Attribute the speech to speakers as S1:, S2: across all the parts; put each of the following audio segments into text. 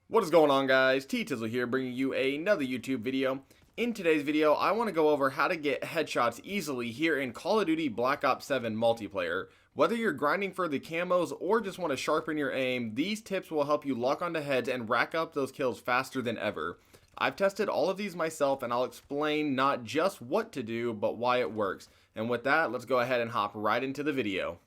S1: What is going on, guys? T-Tizzle here, bringing you another YouTube video. In today's video, I want to go over how to get headshots easily here in Call of Duty Black Ops 7 multiplayer. Whether you're grinding for the camos or just want to sharpen your aim, these tips will help you lock onto heads and rack up those kills faster than ever. I've tested all of these myself, and I'll explain not just what to do, but why it works. And with that, let's go ahead and hop right into the video.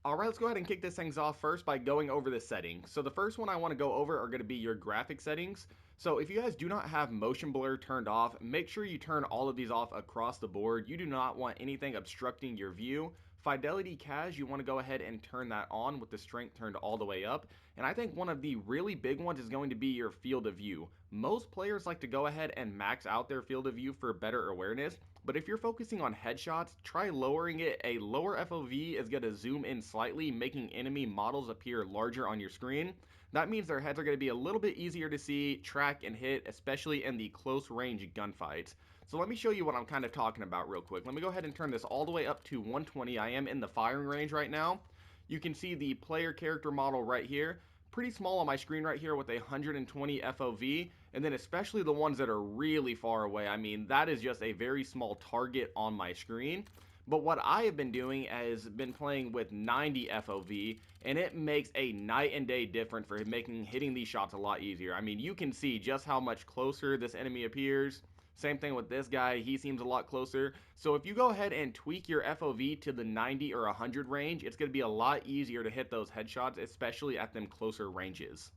S1: Alright, let's go ahead and kick this things off first by going over the settings. So the first one I want to go over are going to be your graphic settings. So if you guys do not have motion blur turned off, make sure you turn all of these off across the board. You do not want anything obstructing your view. Fidelity CAS, you want to go ahead and turn that on with the strength turned all the way up. And I think one of the really big ones is going to be your field of view. Most players like to go ahead and max out their field of view for better awareness. But if you're focusing on headshots, try lowering it. A lower FOV is going to zoom in slightly, making enemy models appear larger on your screen. That means their heads are going to be a little bit easier to see, track, and hit, especially in the close range gunfights. So let me show you what I'm kind of talking about real quick. Let me go ahead and turn this all the way up to 120. I am in the firing range right now. You can see the player character model right here. Pretty small on my screen right here with 120 FOV, and then especially the ones that are really far away. I mean, that is just a very small target on my screen. But what I have been doing is been playing with 90 FOV, and it makes a night and day difference for hitting these shots a lot easier. I mean, you can see just how much closer this enemy appears. Same thing with this guy, he seems a lot closer. So if you go ahead and tweak your FOV to the 90 or 100 range, it's going to be a lot easier to hit those headshots, especially at them closer ranges.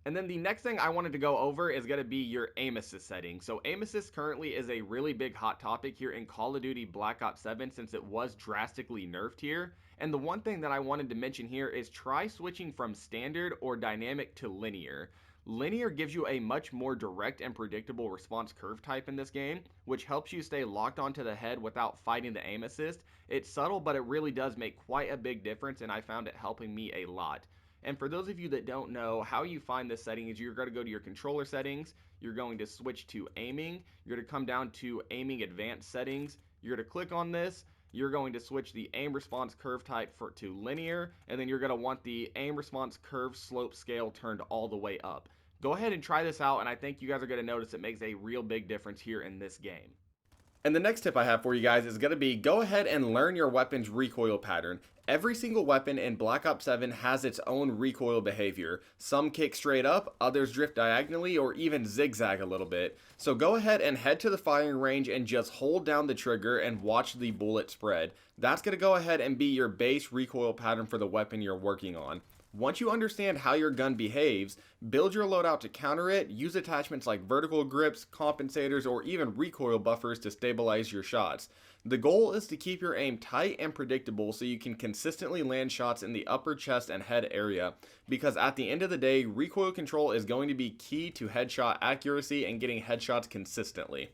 S1: And then the next thing I wanted to go over is going to be your aim assist setting. So aim assist currently is a really big hot topic here in Call of Duty Black Ops 7 since it was drastically nerfed here. And the one thing that I wanted to mention here is try switching from standard or dynamic to linear. Linear gives you a much more direct and predictable response curve type in this game, which helps you stay locked onto the head without fighting the aim assist. It's subtle, but it really does make quite a big difference, and I found it helping me a lot. And for those of you that don't know, how you find this setting is you're going to go to your controller settings, you're going to switch to aiming, you're going to come down to aiming advanced settings, you're going to click on this, you're going to switch the aim response curve type to linear, and then you're going to want the aim response curve slope scale turned all the way up. Go ahead and try this out, and I think you guys are going to notice it makes a real big difference here in this game. And the next tip I have for you guys is going to be go ahead and learn your weapon's recoil pattern. Every single weapon in Black Ops 7 has its own recoil behavior. Some kick straight up, others drift diagonally, or even zigzag a little bit. So go ahead and head to the firing range and just hold down the trigger and watch the bullet spread. That's going to go ahead and be your base recoil pattern for the weapon you're working on. Once you understand how your gun behaves, build your loadout to counter it, use attachments like vertical grips, compensators, or even recoil buffers to stabilize your shots. The goal is to keep your aim tight and predictable so you can consistently land shots in the upper chest and head area, because at the end of the day, recoil control is going to be key to headshot accuracy and getting headshots consistently.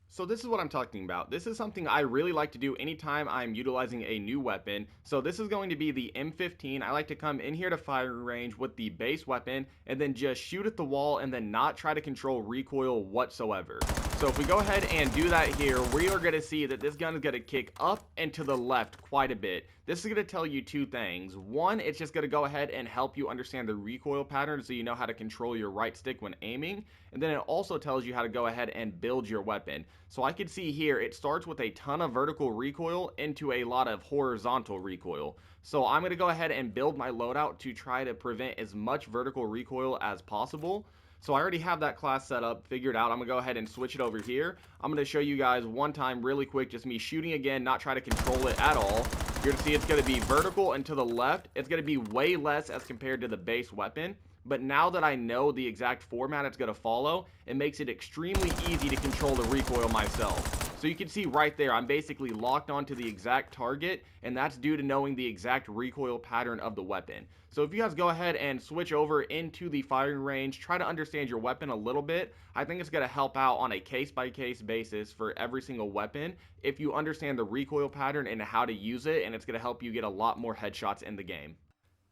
S1: So this is what I'm talking about. This is something I really like to do anytime I'm utilizing a new weapon. So this is going to be the M15. I like to come in here to firing range with the base weapon and then just shoot at the wall and then not try to control recoil whatsoever. So if we go ahead and do that here, we are going to see that this gun is going to kick up and to the left quite a bit. This is going to tell you two things. One, it's just going to go ahead and help you understand the recoil pattern so you know how to control your right stick when aiming. And then it also tells you how to go ahead and build your weapon. So I can see here, it starts with a ton of vertical recoil into a lot of horizontal recoil. So I'm going to go ahead and build my loadout to try to prevent as much vertical recoil as possible. So I already have that class set up, figured out. I'm going to go ahead and switch it over here. I'm going to show you guys one time really quick, just me shooting again, not try to control it at all. You're going to see it's going to be vertical and to the left. It's going to be way less as compared to the base weapon. But now that I know the exact format it's going to follow, it makes it extremely easy to control the recoil myself. So you can see right there, I'm basically locked onto the exact target, and that's due to knowing the exact recoil pattern of the weapon. So if you guys go ahead and switch over into the firing range, try to understand your weapon a little bit. I think it's going to help out on a case-by-case basis for every single weapon if you understand the recoil pattern and how to use it, and it's going to help you get a lot more headshots in the game.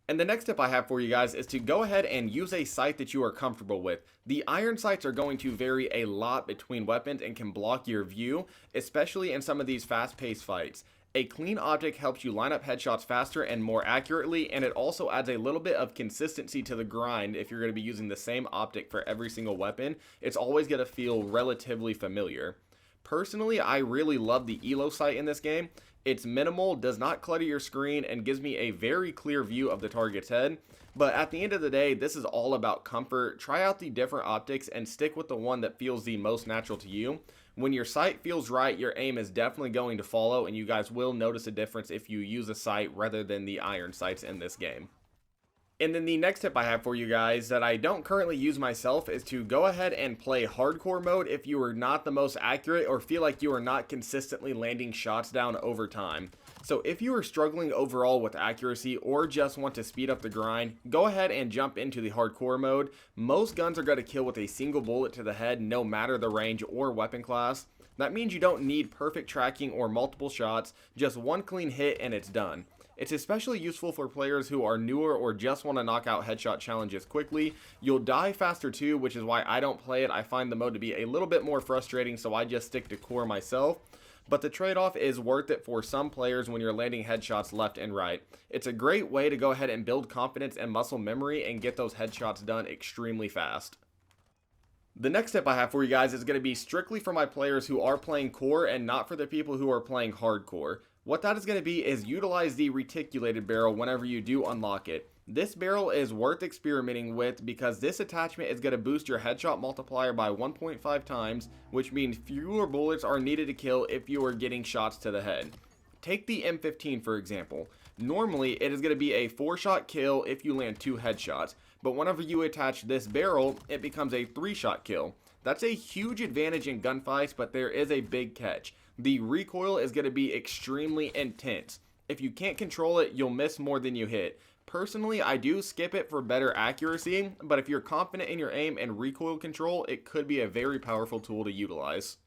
S1: And the next tip I have for you guys is to go ahead and use a sight that you are comfortable with. The iron sights are going to vary a lot between weapons and can block your view, especially in some of these fast-paced fights. A clean optic helps you line up headshots faster and more accurately, and it also adds a little bit of consistency to the grind. If you're going to be using the same optic for every single weapon, it's always going to feel relatively familiar. Personally, I really love the elo sight in this game. It's minimal, does not clutter your screen, and gives me a very clear view of the target's head. But at the end of the day, this is all about comfort. Try out the different optics and stick with the one that feels the most natural to you. When your sight feels right, your aim is definitely going to follow, and you guys will notice a difference if you use a sight rather than the iron sights in this game. And then the next tip I have for you guys that I don't currently use myself is to go ahead and play hardcore mode if you are not the most accurate or feel like you are not consistently landing shots down over time. So if you are struggling overall with accuracy or just want to speed up the grind, go ahead and jump into the hardcore mode. Most guns are going to kill with a single bullet to the head, no matter the range or weapon class. That means you don't need perfect tracking or multiple shots, just one clean hit and it's done. It's especially useful for players who are newer or just want to knock out headshot challenges quickly. You'll die faster too, which is why I don't play it. I find the mode to be a little bit more frustrating, so I just stick to core myself. But the trade-off is worth it for some players when you're landing headshots left and right. It's a great way to go ahead and build confidence and muscle memory and get those headshots done extremely fast. The next tip I have for you guys is going to be strictly for my players who are playing core and not for the people who are playing hardcore. What that is going to be is utilize the reticulated barrel whenever you do unlock it. This barrel is worth experimenting with because this attachment is going to boost your headshot multiplier by 1.5 times, which means fewer bullets are needed to kill if you are getting shots to the head. Take the M15 for example. Normally it is going to be a 4-shot kill if you land 2 headshots, but whenever you attach this barrel, it becomes a 3-shot kill. That's a huge advantage in gunfights, but there is a big catch. The recoil is going to be extremely intense. If you can't control it, you'll miss more than you hit. Personally, I do skip it for better accuracy, but if you're confident in your aim and recoil control, it could be a very powerful tool to utilize.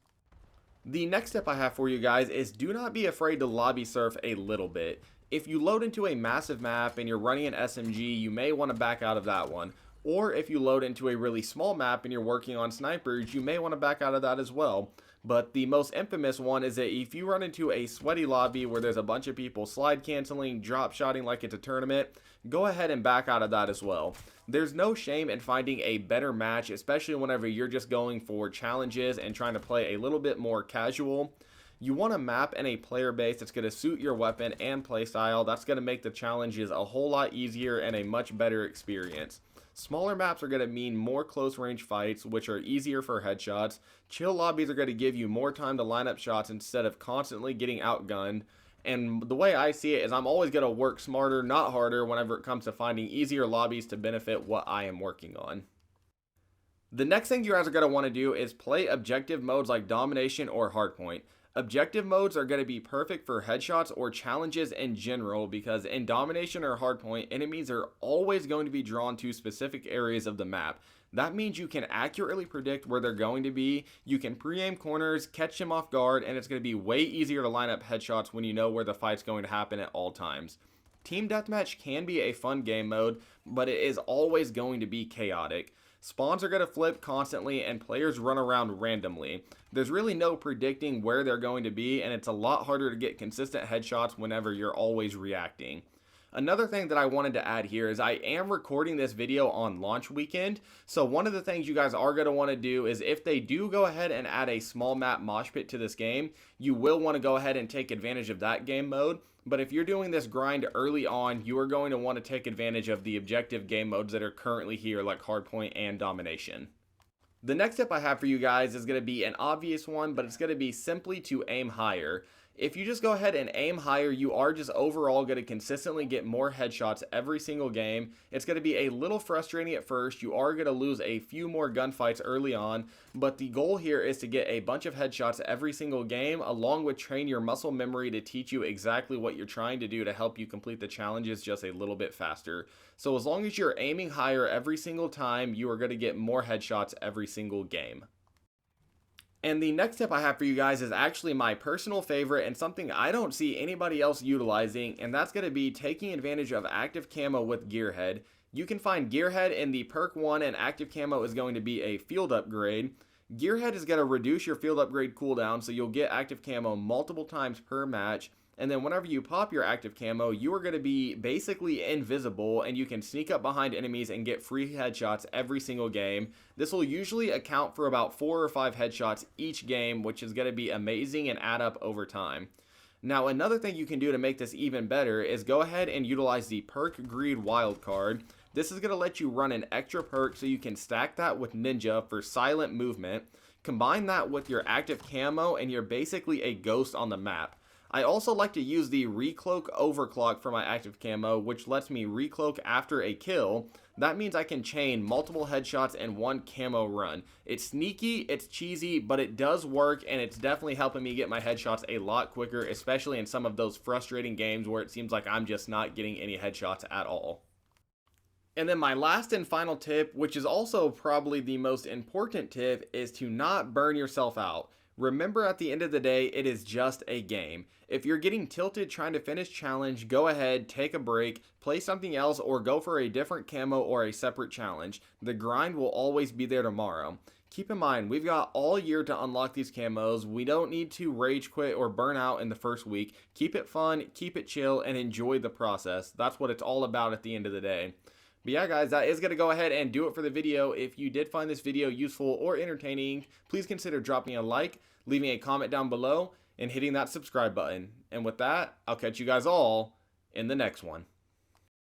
S1: The next tip I have for you guys is do not be afraid to lobby surf a little bit. If you load into a massive map and you're running an SMG, you may want to back out of that one. Or if you load into a really small map and you're working on snipers, you may want to back out of that as well. But the most infamous one is that if you run into a sweaty lobby where there's a bunch of people slide canceling, drop shotting like it's a tournament, go ahead and back out of that as well. There's no shame in finding a better match, especially whenever you're just going for challenges and trying to play a little bit more casual. You want a map and a player base that's going to suit your weapon and playstyle. That's going to make the challenges a whole lot easier and a much better experience. Smaller maps are going to mean more close range fights, which are easier for headshots. Chill lobbies are going to give you more time to line up shots instead of constantly getting outgunned. And the way I see it is I'm always going to work smarter, not harder, whenever it comes to finding easier lobbies to benefit what I am working on. The next thing you guys are going to want to do is play objective modes like domination or hardpoint. Objective modes are going to be perfect for headshots or challenges in general because in domination or hardpoint, enemies are always going to be drawn to specific areas of the map. That means you can accurately predict where they're going to be, you can pre-aim corners, catch them off guard, and it's going to be way easier to line up headshots when you know where the fight's going to happen at all times. Team Deathmatch can be a fun game mode, but it is always going to be chaotic. Spawns are going to flip constantly and players run around randomly. There's really no predicting where they're going to be, and it's a lot harder to get consistent headshots whenever you're always reacting. Another thing that I wanted to add here is I am recording this video on launch weekend, so one of the things you guys are going to want to do is if they do go ahead and add a small map mosh pit to this game, you will want to go ahead and take advantage of that game mode. But if you're doing this grind early on, you are going to want to take advantage of the objective game modes that are currently here like hardpoint and domination. The next tip I have for you guys is going to be an obvious one, but it's going to be simply to aim higher. If you just go ahead and aim higher, you are just overall going to consistently get more headshots every single game. It's going to be a little frustrating at first. You are going to lose a few more gunfights early on, but the goal here is to get a bunch of headshots every single game, along with train your muscle memory to teach you exactly what you're trying to do to help you complete the challenges just a little bit faster. So as long as you're aiming higher every single time, you are going to get more headshots every single game. And the next tip I have for you guys is actually my personal favorite and something I don't see anybody else utilizing, and that's going to be taking advantage of active camo with Gearhead. You can find Gearhead in the perk 1, and active camo is going to be a field upgrade. Gearhead is going to reduce your field upgrade cooldown, so you'll get active camo multiple times per match. And then whenever you pop your active camo, you are going to be basically invisible, and you can sneak up behind enemies and get free headshots every single game. This will usually account for about 4 or 5 headshots each game, which is going to be amazing and add up over time. Now, another thing you can do to make this even better is go ahead and utilize the Perk Greed wildcard. This is going to let you run an extra perk so you can stack that with Ninja for silent movement. Combine that with your active camo and you're basically a ghost on the map. I also like to use the Recloak Overclock for my active camo, which lets me recloak after a kill. That means I can chain multiple headshots in one camo run. It's sneaky, it's cheesy, but it does work, and it's definitely helping me get my headshots a lot quicker, especially in some of those frustrating games where it seems like I'm just not getting any headshots at all. And then my last and final tip, which is also probably the most important tip, is to not burn yourself out. Remember, at the end of the day, it is just a game. If you're getting tilted trying to finish challenge, go ahead, take a break, play something else, or go for a different camo or a separate challenge. The grind will always be there tomorrow. Keep in mind, we've got all year to unlock these camos. We don't need to rage quit or burn out in the first week. Keep it fun, keep it chill, and enjoy the process. That's what it's all about at the end of the day. But yeah, guys, that is going to go ahead and do it for the video. If you did find this video useful or entertaining, please consider dropping a like, leaving a comment down below, and hitting that subscribe button. And with that, I'll catch you guys all in the next one.